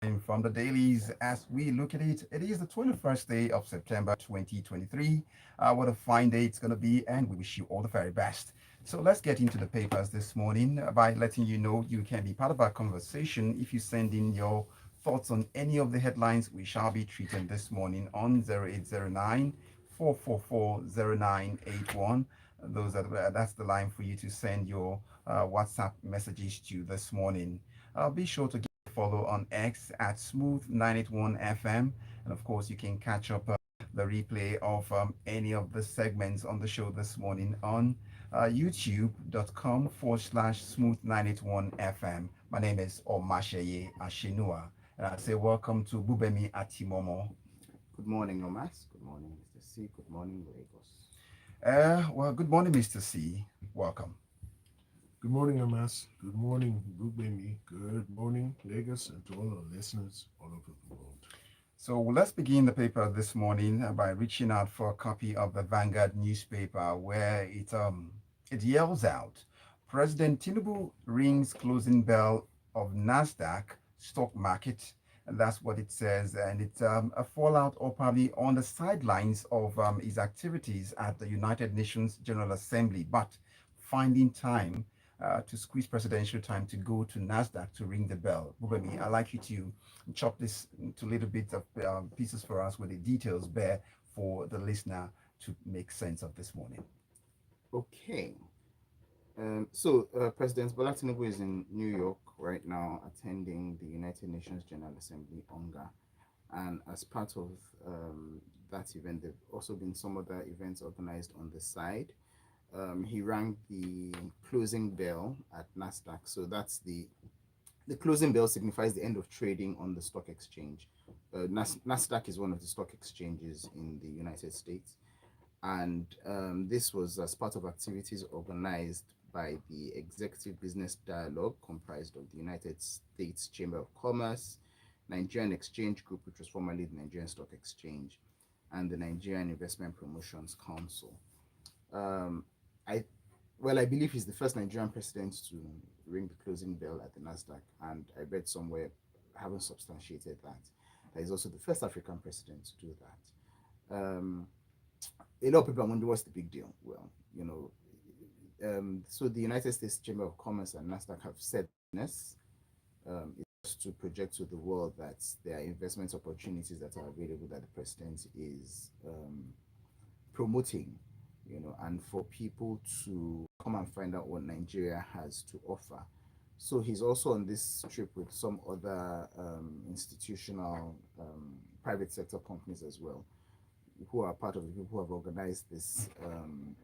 And from the dailies, as we look at it, it is the 21st day of September 2023. What a fine day it's going to be, and we wish you all the very best. So let's get into the papers this morning by letting you know you can be part of our conversation if you send in your thoughts on any of the headlines we shall be treating this morning on 0809 444 0981. That's the line for you to send your WhatsApp messages to this morning. Be sure to follow on X at Smooth981 FM. And of course, you can catch up the replay of any of the segments on the show this morning on youtube.com/, Smooth981 FM. My name is Omatseye Atsenuwa. And I say welcome to Gbubemi Atimomo. Good morning, Omas. Good morning, Mr. C. Good morning, Lagos. Well, good morning, Mr. C. Welcome. Good morning, Amas. Good morning, Gbubemi. Good morning, Lagos, and to all our listeners all over the world. So let's begin the paper this morning by reaching out for a copy of the Vanguard newspaper, where it yells out, President Tinubu rings closing bell of Nasdaq stock market. And that's what it says, and it's a fallout or probably on the sidelines of his activities at the United Nations General Assembly, but finding time to squeeze presidential time to go to Nasdaq to ring the bell. Gbubemi, I'd like you to chop this into little bits of pieces for us with the details bare for the listener to make sense of this morning. Okay. So President Bola Tinubu is in New York right now attending the United Nations General Assembly (UNGA), and as part of that event, there've also been some other events organized on the side. He rang the closing bell at Nasdaq, so that's the closing bell signifies the end of trading on the stock exchange. Nasdaq is one of the stock exchanges in the United States, and this was as part of activities organized by the Executive Business Dialogue, comprised of the United States Chamber of Commerce, Nigerian Exchange Group, which was formerly the Nigerian Stock Exchange, and the Nigerian Investment Promotions Council. Um, I I believe he's the first Nigerian president to ring the closing bell at the Nasdaq, and I read somewhere, I haven't substantiated that he's also the first African president to do that. A lot of people are wondering what's the big deal. Well, so the United States Chamber of Commerce and Nasdaq have said this is to project to the world that there are investment opportunities that are available that the president is promoting, and for people to come and find out what Nigeria has to offer. So he's also on this trip with some other institutional private sector companies as well, who are part of the people who have organized this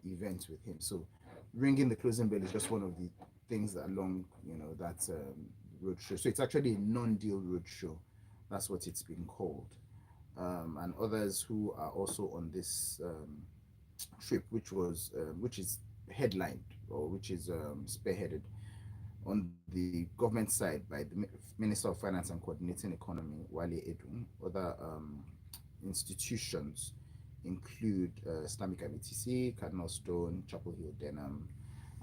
event with him. So ringing the closing bell is just one of the things along, that roadshow. So it's actually a non-deal roadshow. That's what it's been called. And others who are also on this trip, which is headlined, or which is spearheaded on the government side by the Minister of Finance and Coordinating Economy, Wale Edun. Other institutions include Islamic IBTC, Cardinal Stone, Chapel Hill Denham,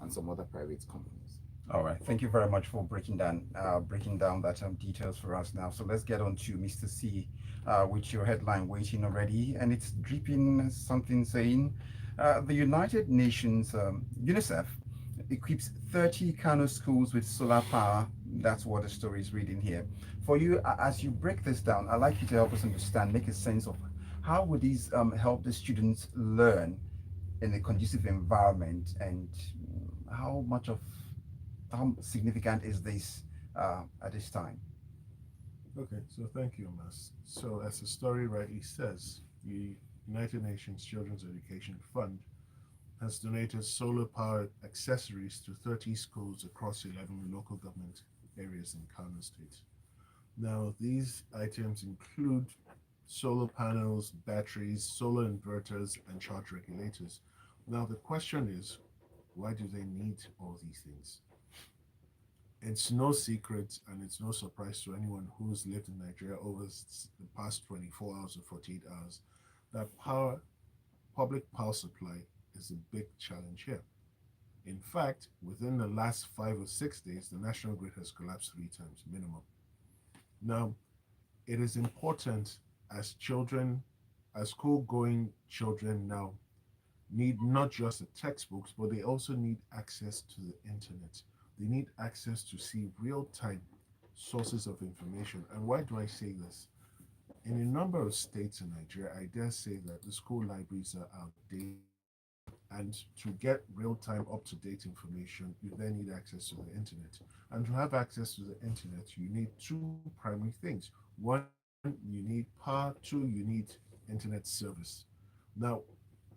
and some other private companies. All right, thank you very much for breaking down that details for us now. So let's get on to Mr. C, with your headline waiting already, and it's dripping something saying the United Nations UNICEF equips 30 Kano schools with solar power. That's what the story is reading here. For you, as you break this down, I'd like you to help us understand, make a sense of how would these help the students learn in a conducive environment, and how much of how significant is this at this time? Okay, so thank you, Amas. So, as the story rightly says, the United Nations Children's Education Fund has donated solar powered accessories to 30 schools across 11 local government areas in Kano State. Now, these items include solar panels, batteries, solar inverters, and charge regulators. Now, the question is, why do they need all these things? It's no secret and it's no surprise to anyone who's lived in Nigeria over the past 24 hours or 48 hours that public power supply is a big challenge here. In fact, within the last 5 or 6 days, the national grid has collapsed 3 times minimum. Now, it is important as children, as school-going children now need not just the textbooks, but they also need access to the internet. They need access to see real-time sources of information. And why do I say this? In a number of states in Nigeria, I dare say that the school libraries are outdated. And to get real time, up to date information, you then need access to the internet. And to have access to the internet, you need two primary things. One, you need power. Two, you need internet service. Now,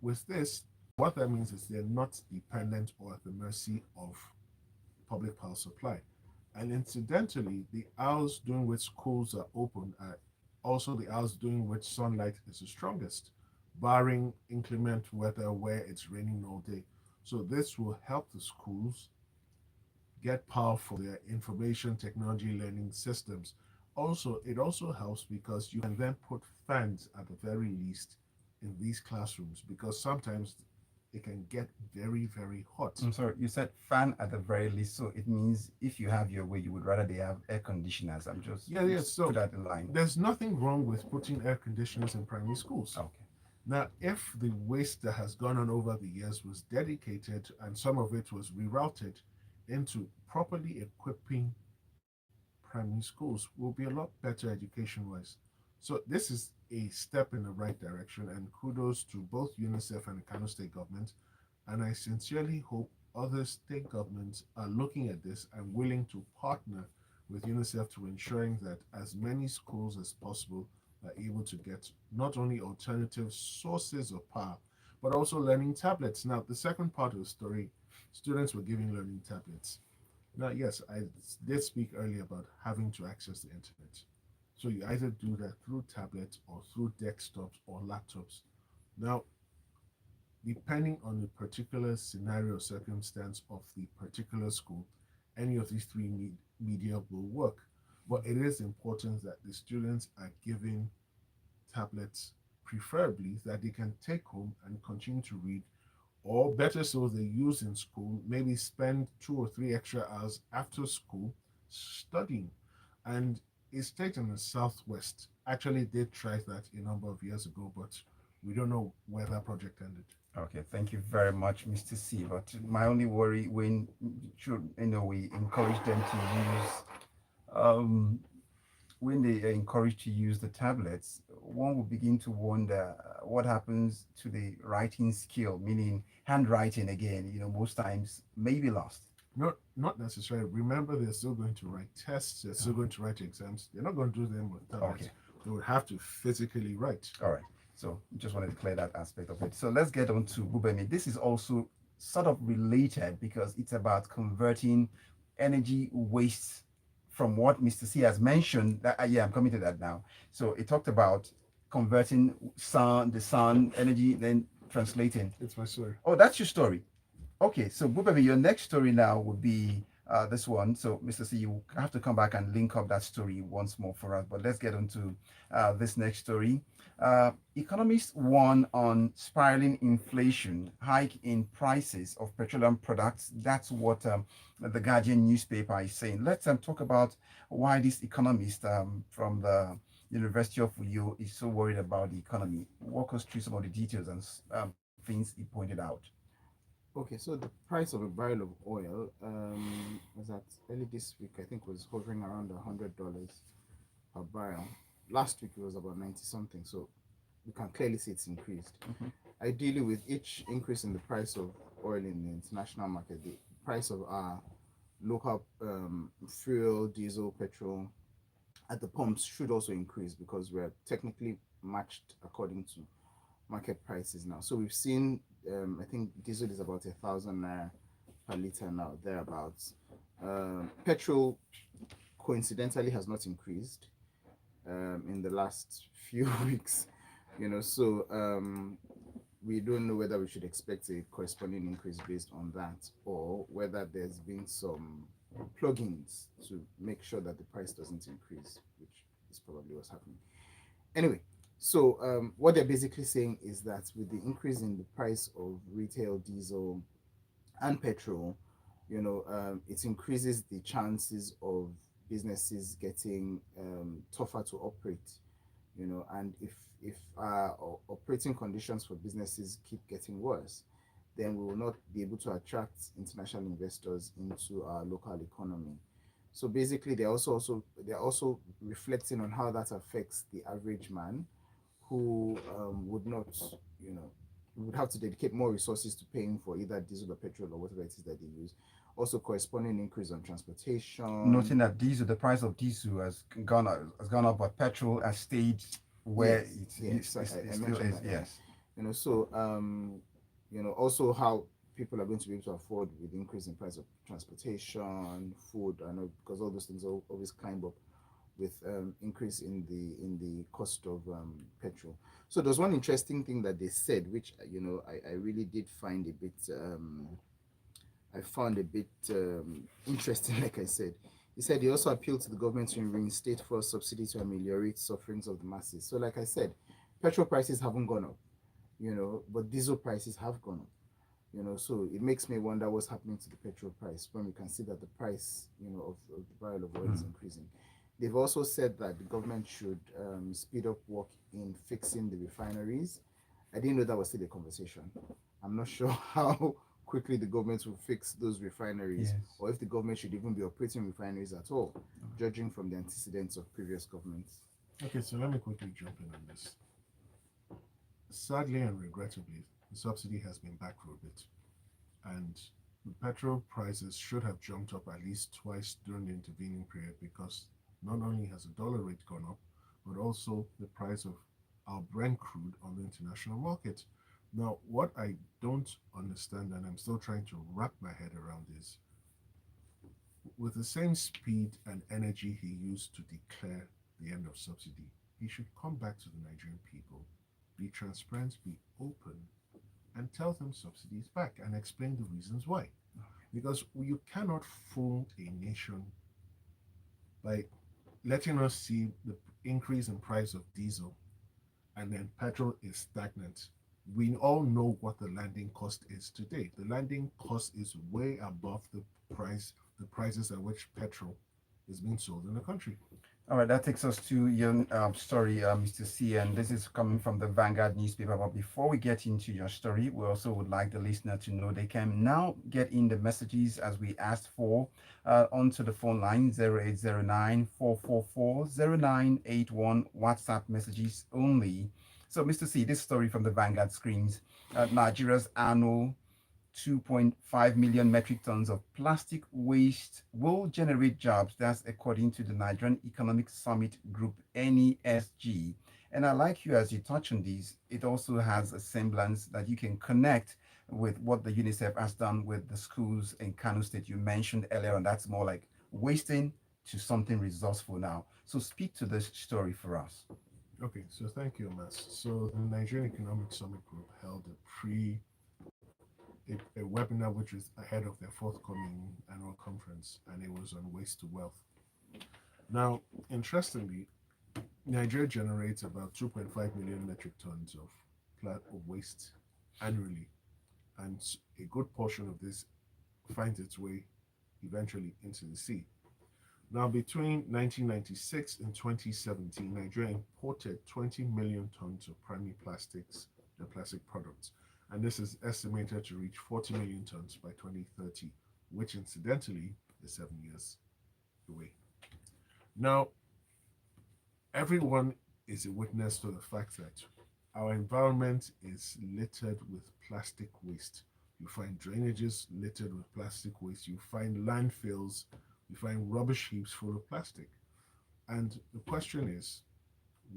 with this, what that means is they're not dependent or at the mercy of public power supply. And incidentally, the hours during which schools are open are also the hours during which sunlight is the strongest, barring inclement weather where it's raining all day. So this will help the schools get power for their information technology learning systems. Also, it also helps because you can then put fans at the very least in these classrooms because sometimes it can get very, very hot. I'm sorry, you said fan at the very least, so it means if you have your way, you would rather they have air conditioners. I'm just Yeah. put So that in line. there's nothing wrong with putting air conditioners in primary schools. Okay. Now, if the waste that has gone on over the years was dedicated and some of it was rerouted into properly equipping primary schools, will be a lot better education wise. So, this is a step in the right direction, and kudos to both UNICEF and the Kano State government. And I sincerely hope other state governments are looking at this and willing to partner with UNICEF to ensuring that as many schools as possible are able to get not only alternative sources of power, but also learning tablets. Now, the second part of the story, students were giving learning tablets. Now, yes, I did speak earlier about having to access the internet. So you either do that through tablets or through desktops or laptops. Now, depending on the particular scenario or circumstance of the particular school, any of these three media will work. But it is important that the students are given tablets, preferably that they can take home and continue to read, or better so, they use in school, maybe spend 2 or 3 extra hours after school studying. And a state in the southwest actually did try that a number of years ago, but we don't know where that project ended. Okay, thank you very much, Mr. C. But my only worry when should we encourage them to use um when they are encouraged to use the tablets, one will begin to wonder what happens to the writing skill, meaning handwriting again, most times may be lost. Not necessarily. Remember, they're still going to write tests. They're still going to write exams. They're not going to do them with tablets. Okay. They would have to physically write. All right. So just wanted to clear that aspect of it. So let's get on to Gbubemi. This is also sort of related because it's about converting energy waste from what Mr. C has mentioned. Yeah, I'm coming to that now. So it talked about converting the sun energy, then translating. It's my story. Oh, that's your story. Okay, so Gbubemi, your next story now would be this one. So, Mr. C, you have to come back and link up that story once more for us. But let's get on to this next story. Economists warn on spiraling inflation, hike in prices of petroleum products. That's what the Guardian newspaper is saying. Let's talk about why this economist from the University of Uyo is so worried about the economy. Walk us through some of the details and things he pointed out. Okay, so the price of a barrel of oil was at early this week, I think, was hovering around $100 per barrel. Last week it was about 90 something, so you can clearly see it's increased. Ideally, with each increase in the price of oil in the international market, the price of our local fuel, diesel, petrol at the pumps should also increase because we're technically matched according to market prices now. So we've seen, I think diesel is about 1,000 naira per liter now, thereabouts. Petrol coincidentally has not increased in the last few weeks, so we don't know whether we should expect a corresponding increase based on that or whether there's been some plugins to make sure that the price doesn't increase, which is probably what's happening. Anyway, so what they're basically saying is that with the increase in the price of retail diesel and petrol, it increases the chances of businesses getting tougher to operate, and if operating conditions for businesses keep getting worse, then we will not be able to attract international investors into our local economy. So basically, they're also reflecting on how that affects the average man, who would not, you know, would have to dedicate more resources to paying for either diesel or petrol or whatever it is that they use. Also, corresponding increase on transportation. Noting that diesel, the price of diesel has gone up, but petrol has stayed where Yes, yes, I it still mentioned is. that. Yeah, Yes. so also how people are going to be able to afford with the increase in price of transportation, food. I know because all those things always climb up with increase in the cost of petrol. So there's one interesting thing that they said, which I really did find a bit interesting. Like I said, he said he also appealed to the government to reinstate fuel subsidy to ameliorate sufferings of the masses. So, like I said, petrol prices haven't gone up, but diesel prices have gone up. So it makes me wonder what's happening to the petrol price when we can see that the price, of the barrel of oil is increasing. They've also said that the government should speed up work in fixing the refineries. I didn't know that was still a conversation. I'm not sure how quickly the government will fix those refineries, Yes. or if the government should even be operating refineries at all, judging from the antecedents of previous governments. Okay, so let me quickly jump in on this. Sadly and regrettably, the subsidy has been back for a bit, and the petrol prices should have jumped up at least twice during the intervening period because not only has the dollar rate gone up, but also the price of our Brent crude on the international market. Now, what I don't understand and I'm still trying to wrap my head around is with the same speed and energy he used to declare the end of subsidy, he should come back to the Nigerian people, be transparent, be open, and tell them subsidy is back and explain the reasons why. Because you cannot fool a nation by letting us see the increase in price of diesel and then petrol is stagnant. We all know what the landing cost is today. The landing cost is way above the prices at which petrol is being sold in the country. All right, that takes us to your story, Mr. C, and this is coming from the Vanguard newspaper. But before we get into your story, we also would like the listener to know they can now get in the messages as we asked for onto the phone line 0809 WhatsApp messages only. So, Mr. C, this story from the Vanguard screams Nigeria's annual 2.5 million metric tons of plastic waste will generate jobs. That's according to the Nigerian Economic Summit Group, NESG. And I like you as you touch on these. It also has a semblance that you can connect with what the UNICEF has done with the schools in Kano State you mentioned earlier, and that's more like wasting to something resourceful now. So speak to this story for us. Okay, so thank you, Mas. So the Nigerian Economic Summit Group held a webinar which is ahead of their forthcoming annual conference, and it was on waste to wealth. Now, interestingly, Nigeria generates about 2.5 million metric tons of waste annually, and a good portion of this finds its way eventually into the sea. Now, between 1996 and 2017, Nigeria imported 20 million tons of primary plastics and plastic products, and this is estimated to reach 40 million tons by 2030, which incidentally is 7 years away. Now, everyone is a witness to the fact that our environment is littered with plastic waste. You find drainages littered with plastic waste. You find landfills. You find rubbish heaps full of plastic. And the question is,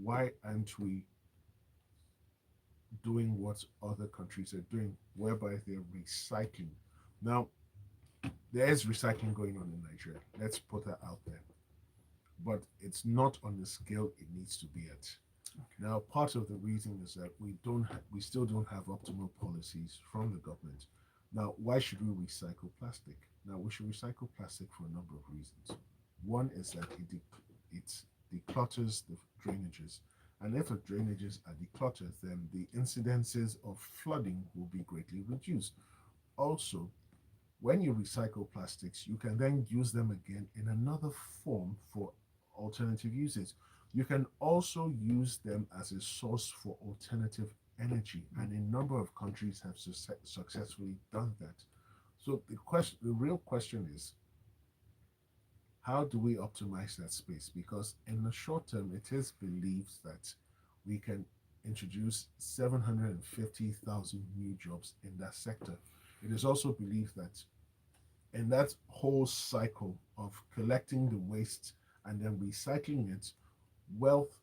why aren't we doing what other countries are doing, whereby they're recycling? Now, there is recycling going on in Nigeria. Let's put that out there. But it's not on the scale it needs to be at. Okay. Now, part of the reason is that we still don't have optimal policies from the government. Now, why should we recycle plastic? Now, we should recycle plastic for a number of reasons. One is that it declutters the drainages. And if the drainages are decluttered, then the incidences of flooding will be greatly reduced. Also, when you recycle plastics, you can then use them again in another form for alternative uses. You can also use them as a source for alternative energy, and a number of countries have successfully done that. So the real question is, how do we optimize that space? Because in the short term, it is believed that we can introduce 750,000 new jobs in that sector. It is also believed that in that whole cycle of collecting the waste and then recycling it,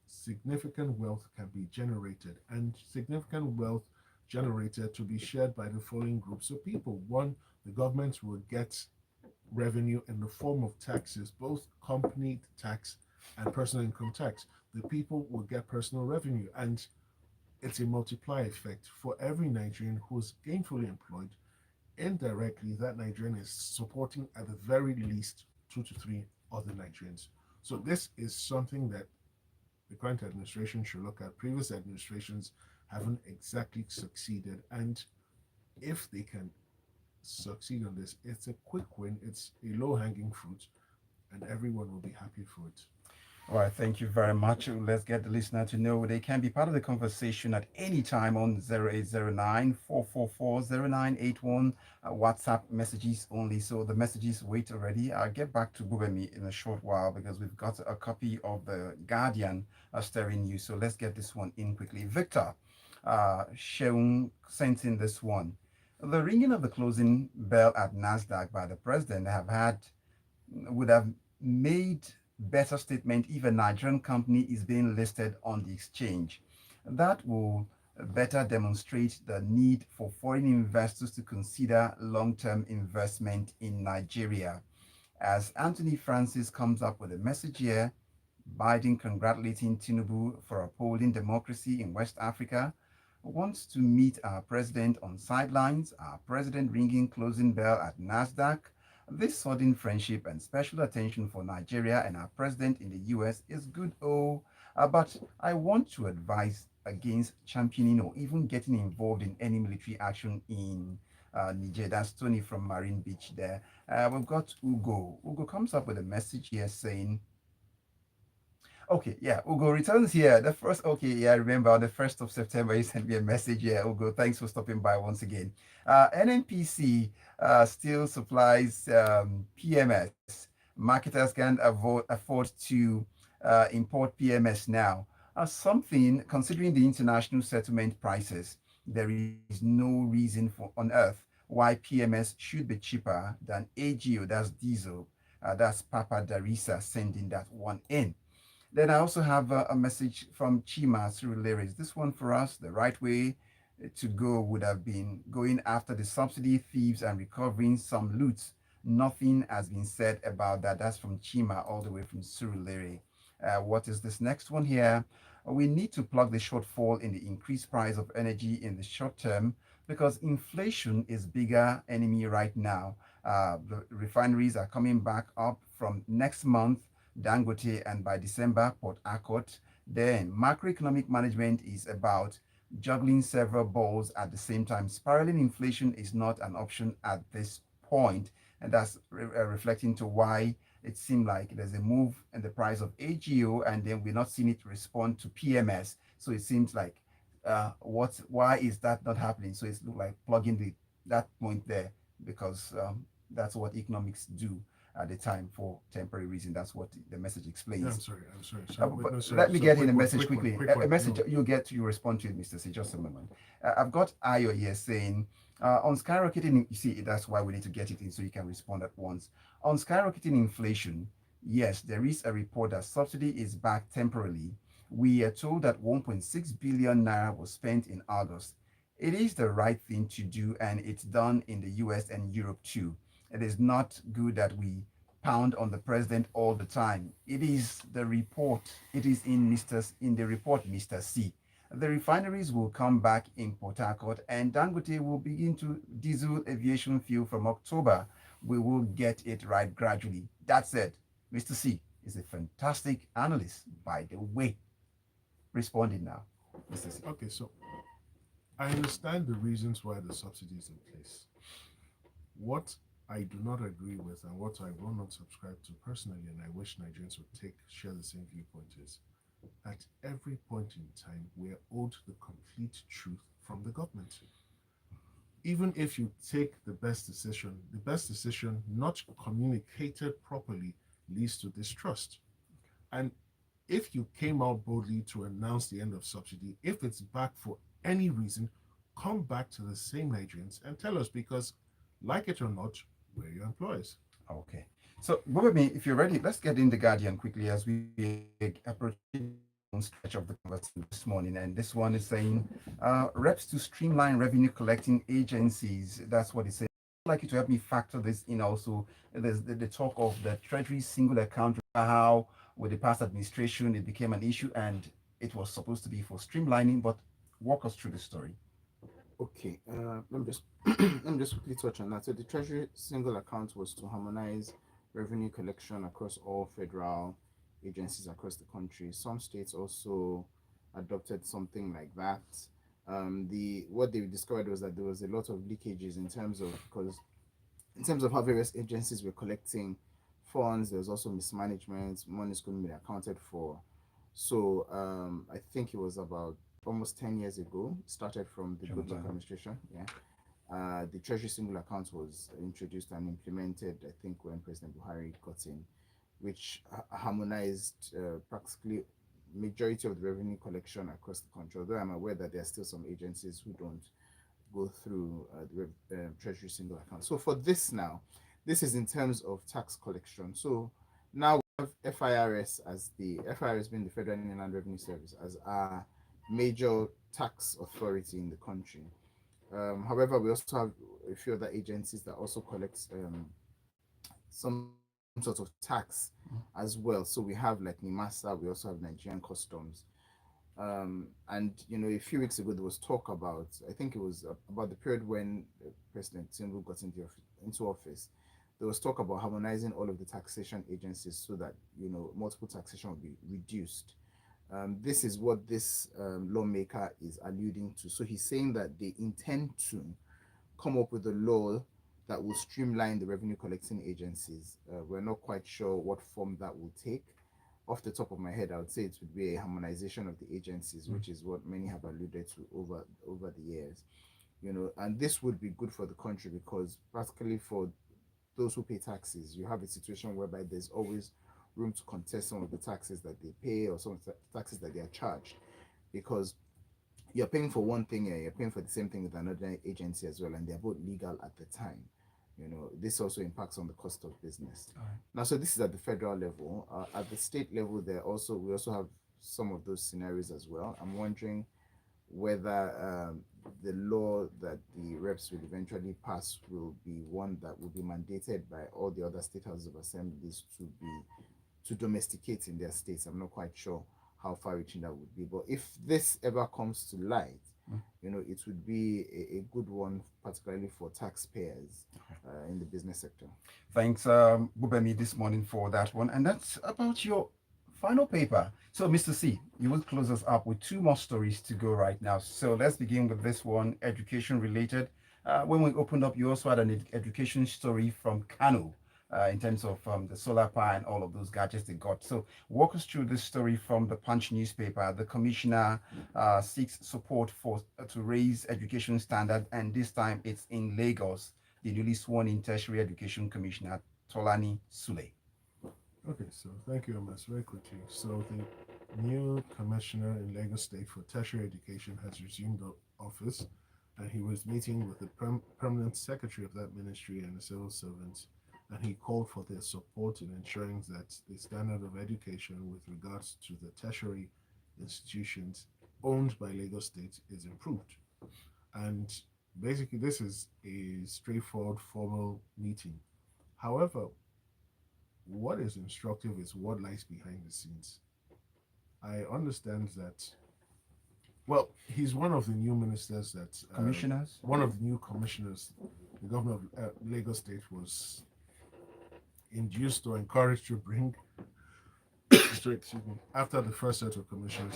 significant wealth can be generated, and significant wealth generated to be shared by the following groups of people. One, the government will get revenue in the form of taxes, both company tax and personal income tax. The people will get personal revenue, and it's a multiplier effect. For every Nigerian who's gainfully employed, indirectly, that Nigerian is supporting at the very least 2 to 3 other Nigerians. So this is something that the current administration should look at. Previous administrations haven't exactly succeeded, and if they can succeed on this, it's a quick win, it's a low-hanging fruit, and everyone will be happy for it. All right, thank you very much. Let's get the listener to know they can be part of the conversation at any time on 0809 444 0981. WhatsApp messages only. So the messages wait already. I'll get back to Gbubemi in a short while because we've got a copy of the Guardian Sterling News. So let's get this one in quickly. Victor Sheung sent in this one. The ringing of the closing bell at NASDAQ by the president would have made better statement if a Nigerian company is being listed on the exchange. That will better demonstrate the need for foreign investors to consider long-term investment in Nigeria. As Anthony Francis comes up with a message here, Biden congratulating Tinubu for upholding democracy in West Africa, wants to meet our president on sidelines, our president ringing closing bell at NASDAQ. This sudden friendship and special attention for Nigeria and our president in the US is good, but I want to advise against championing or even getting involved in any military action in Niger. That's Tony from Marine Beach there. We've got Ugo. Ugo comes up with a message here saying, okay, yeah, Ugo returns here. The first, okay, yeah, I remember on the 1st of September, he sent me a message. Yeah, Ugo, thanks for stopping by once again. NNPC still supplies PMS. Marketers can't afford to import PMS now. Something, considering the international settlement prices, there is no reason on earth why PMS should be cheaper than AGO, that's diesel. That's Papa Darisa sending that one in. Then I also have a message from Chima through lyrics. This one for us, the right way to go would have been going after the subsidy thieves and recovering some loot. Nothing has been said about that. That's from Chima all the way from Surulere. What is this next one here? We need to plug the shortfall in the increased price of energy in the short term because inflation is bigger enemy right now. The refineries are coming back up from next month, Dangote, and by December, Port Harcourt. Then macroeconomic management is about juggling several balls at the same time. Spiraling inflation is not an option at this point, and that's reflecting to why it seemed like there's a move in the price of AGO, and then we're not seeing it respond to PMS. So it seems like why is that not happening? So it's like plugging that point there because that's what economics do at the time for temporary reason. That's what the message explains. Yeah, I'm sorry. But no, let me get in a message quick quickly. one. A message you respond to it, Mr. C. Just a moment. I've got Ayo here saying on skyrocketing. You see, that's why we need to get it in so you can respond at once. On skyrocketing inflation, yes, there is a report that subsidy is back temporarily. We are told that 1.6 billion naira was spent in August. It is the right thing to do, and it's done in the US and Europe too. It is not good that we pound on the president all the time. It is the report. It is in the report, Mr. C. The refineries will come back in Port Harcourt, and Dangote will begin to diesel aviation fuel from October. We will get it right gradually. That said, Mr. C is a fantastic analyst, by the way. Responding now, Mr. C. Okay, so I understand the reasons why the subsidy is in place. What I do not agree with, and what I will not subscribe to personally, and I wish Nigerians would share the same viewpoint, is at every point in time we are owed the complete truth from the government. Even if you take the best decision not communicated properly leads to distrust. And if you came out boldly to announce the end of subsidy, if it's back for any reason, come back to the same Nigerians and tell us, because, like it or not, we're your employers. Okay. So, Gbubemi, if you're ready, let's get in the Guardian quickly as we approach the stretch of the conversation this morning. And this one is saying reps to streamline revenue collecting agencies. That's what it's saying. I'd like you to help me factor this in also. There's the talk of the Treasury single account, how with the past administration it became an issue and it was supposed to be for streamlining, but walk us through the story. Okay, let me just let me just quickly touch on that. So the Treasury single account was to harmonize revenue collection across all federal agencies across the country. Some states also adopted something like that. The what they discovered was that there was a lot of leakages in terms of, because in terms of how various agencies were collecting funds, there was also mismanagement, monies couldn't be accounted for. So I think it was about almost 10 years ago, started from the Goodluck administration. Yeah. The Treasury single account was introduced and implemented, I think, when President Buhari got in, which harmonized practically majority of the revenue collection across the country. Although I'm aware that there are still some agencies who don't go through the Treasury single account. So for this now, this is in terms of tax collection. So now we have FIRS as the FIRS being the Federal Inland Revenue Service as our major tax authority in the country. However, we also have a few other agencies that also collect some sort of tax as well. So we have like NIMASA, we also have Nigerian Customs. And a few weeks ago there was talk about, I think it was about the period when President Tinubu got into office. There was talk about harmonizing all of the taxation agencies so that multiple taxation would be reduced. This is what this lawmaker is alluding to. So he's saying that they intend to come up with a law that will streamline the revenue collecting agencies. We're not quite sure what form that will take. Off the top of my head, I would say it would be a harmonization of the agencies, which is what many have alluded to over the years. And this would be good for the country because practically for those who pay taxes, you have a situation whereby there's always room to contest some of the taxes that they pay or some of the taxes that they are charged, because you're paying for one thing, you're paying for the same thing with another agency as well, and they're both legal at the time. This also impacts on the cost of business. All right. Now, so this is at the federal level. At the state level, we also have some of those scenarios as well. I'm wondering whether the law that the reps will eventually pass will be one that will be mandated by all the other state houses of assemblies to domesticate in their states. I'm not quite sure how far-reaching that would be, but if this ever comes to light, it would be a good one, particularly for taxpayers in the business sector. Thanks, Gbubemi, this morning for that one. And that's about your final paper. So, Mr. C, you will close us up with two more stories to go right now. So let's begin with this one, education related. When we opened up, you also had an education story from Kano. In terms of the solar power and all of those gadgets they got. So walk us through this story from the Punch newspaper. The commissioner seeks support to raise education standard, and this time it's in Lagos. The newly sworn-in tertiary education commissioner, Tolani Sule. Okay, so thank you, Ms. Very quickly. So the new commissioner in Lagos State for tertiary education has resumed office, and he was meeting with the permanent secretary of that ministry and the civil servants, and he called for their support in ensuring that the standard of education with regards to the tertiary institutions owned by Lagos State is improved. And basically, this is a straightforward formal meeting. However, what is instructive is what lies behind the scenes. I understand that, well, he's one of the new ministers that... Commissioners? One of the new commissioners. The governor of Lagos State was induced or encouraged to bring after the first set of commissioners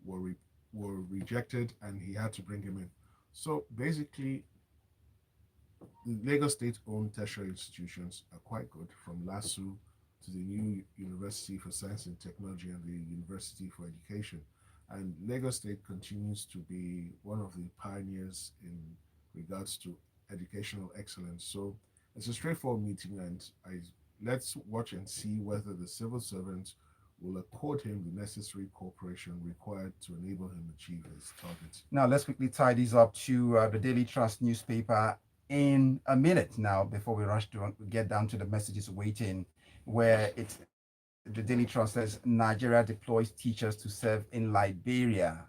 were rejected, and he had to bring him in. So basically, The Lagos State-owned tertiary institutions are quite good, from LASU to the new University for Science and Technology and the University for Education. And Lagos State continues to be one of the pioneers in regards to educational excellence. So it's a straightforward meeting, and let's watch and see whether the civil servants will accord him the necessary cooperation required to enable him achieve his targets. Now, let's quickly tie this up to the Daily Trust newspaper in a minute now before we rush to get down to the messages waiting, where it's the Daily Trust says Nigeria deploys teachers to serve in Liberia.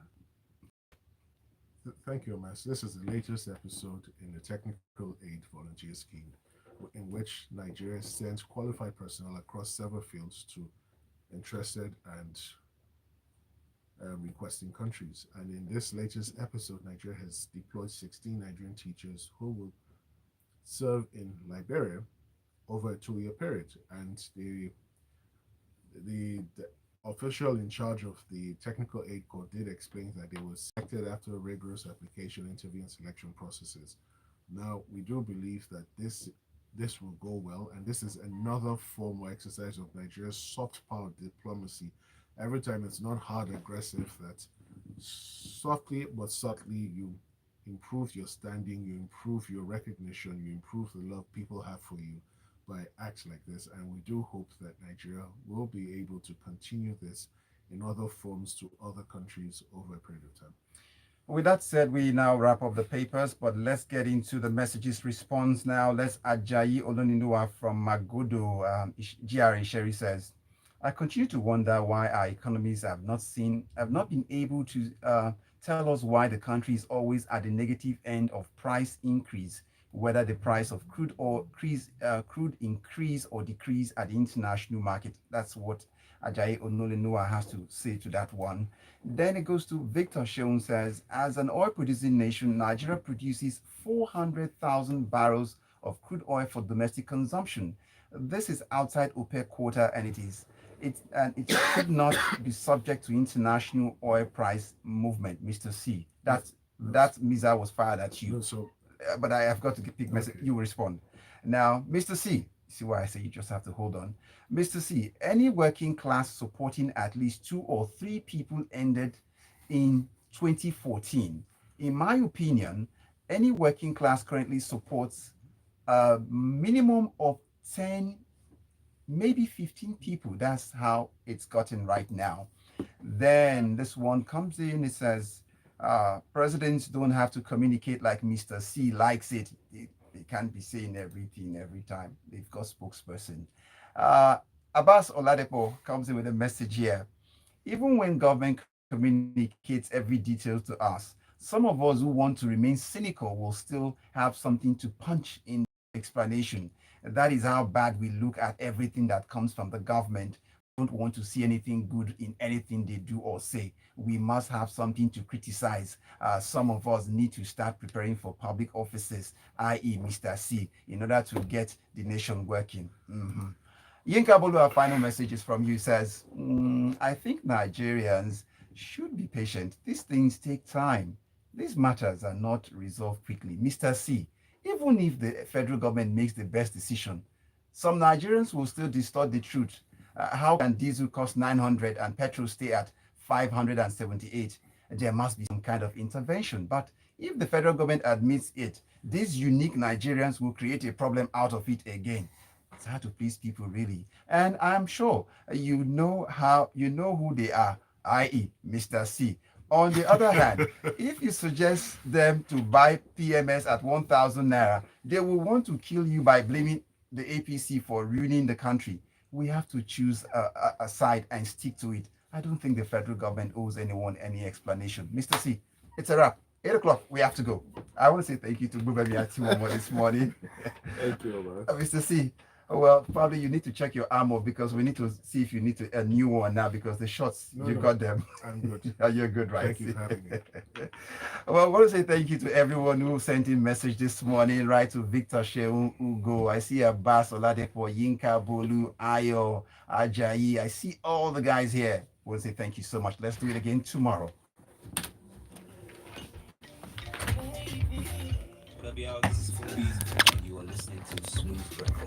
Thank you, Mas. This is the latest episode in the Technical Aid Volunteer Scheme, in which Nigeria sends qualified personnel across several fields to interested and requesting countries. And in this latest episode, Nigeria has deployed 16 Nigerian teachers who will serve in Liberia over a 2-year period. And the official in charge of the technical aid corps did explain that they were selected after a rigorous application, interview, and selection processes. Now, we do believe that this will go well, and this is another form or exercise of Nigeria's soft power diplomacy. Every time it's not hard aggressive, that softly but subtly you improve your standing, you improve your recognition, you improve the love people have for you by acts like this. And we do hope that Nigeria will be able to continue this in other forms to other countries over a period of time. With that said, we now wrap up the papers, but let's get into the messages response now. Let's Ajayi Oloninua from Magodo, GRA Sherry says, I continue to wonder why our economies have not been able to tell us why the country is always at the negative end of price increase, whether the price of crude increase or decrease at the international market. That's what Ajayi Onolenua has to say to that one. Then it goes to Victor Sheun says, as an oil producing nation, Nigeria produces 400,000 barrels of crude oil for domestic consumption. This is outside OPEC quota, and it should not be subject to international oil price movement, Mr. C. That Miza was fired at you. No, so, but I have got to pick message. Okay. You will respond. Now, Mr. C, see why I say you just have to hold on. Mr. C, any working class supporting at least 2 or 3 people ended in 2014. In my opinion, any working class currently supports a minimum of 10, maybe 15 people. That's how it's gotten right now. Then this one comes in, it says, presidents don't have to communicate like Mr. C likes it. They can't be saying everything every time. They've got spokesperson. Abbas Oladepo comes in with a message here. Even when government communicates every detail to us, some of us who want to remain cynical will still have something to punch in explanation. That is how bad we look at everything that comes from the government. We don't want to see anything good in anything they do or say. We must have something to criticize. Some of us need to start preparing for public offices, i.e. Mr. C, in order to get the nation working. Yinka Bolu, our final message is from you, says, I think Nigerians should be patient. These things take time. These matters are not resolved quickly. Mr. C, even if the federal government makes the best decision, some Nigerians will still distort the truth. How can diesel cost 900 and petrol stay at 578? There must be some kind of intervention. But if the federal government admits it, these unique Nigerians will create a problem out of it again. It's hard to please people, really. And I'm sure you know who they are, i.e. Mr. C. On the other hand, if you suggest them to buy PMS at 1,000 naira, they will want to kill you by blaming the APC for ruining the country. We have to choose a side and stick to it. I don't think the federal government owes anyone any explanation. Mr. C, it's a wrap. 8 o'clock, we have to go. I want to say thank you to Gbubemi Atimomo this morning. Thank you, man. Mr. C, well, probably you need to check your armor because we need to see if you need a new one now because the shots, you got them. I'm good. You're good, right? Thank you for having me. Well, I want to say thank you to everyone who sent in message this morning, right to Victor Sheun Ugo. I see Abbas Oladepo, Yinka Bolu, Ayo, Ajayi. I see all the guys here. I want to say thank you so much. Let's do it again tomorrow. be out. This is Fobies, and you are listening to Smooth Breakfast.